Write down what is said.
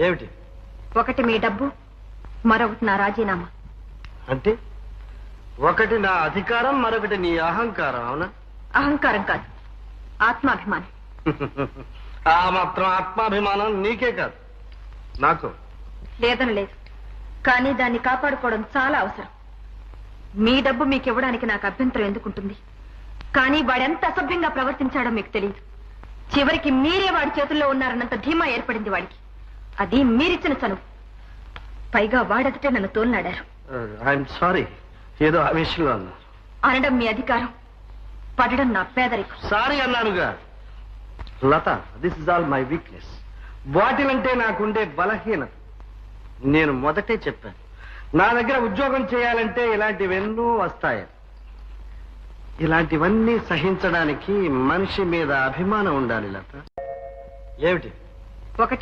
ఏమిటి? ఒకటి మీ డబ్బు, మరొకటి నా రాజీనామా. అంటే ఒకటి నా అధికారం, మరొకటి నీ అహంకారం. అవునా? అహంకారం కాదు, ఆత్మాభిమానం. ఆ మాత్రం ఆత్మాభిమానం నీకే కాదు, నాకు. లేదని లేదు, కానీ దాన్ని కాపాడుకోవడం చాలా అవసరం. మీ డబ్బు మీకు ఇవ్వడానికి నాకు అభ్యంతరం ఎందుకుంటుంది? కానీ వాడెంత అసభ్యంగా ప్రవర్తించాడో మీకు తెలియదు. చివరికి మీరే వాడి చేతుల్లో ఉన్నారన్నంత ధీమా ఏర్పడింది వాడికి. అది మీరిచ్చిన చనువు. పైగా వాడెదుటే నన్ను తోలనాడారు. ఐఎమ్ సారీ, ఏదో ఆవేశంలో అన్నారు. అనడం మీ అధికారం, పడడం నా పేదరికం. సారీ అన్నానుగా Latha. This is all my weakness. Bottle అంటే నాకుండే బలహీనత. నేను మొదటే చెప్పాను, నా దగ్గర ఉద్యోగం చేయాలంటే ఇలాంటివెన్నో వస్తాయి. ఇలాంటివన్నీ సహించడానికి మనిషి మీద అభిమానం ఉండాలి లత. ఏమిటి? ఒకటి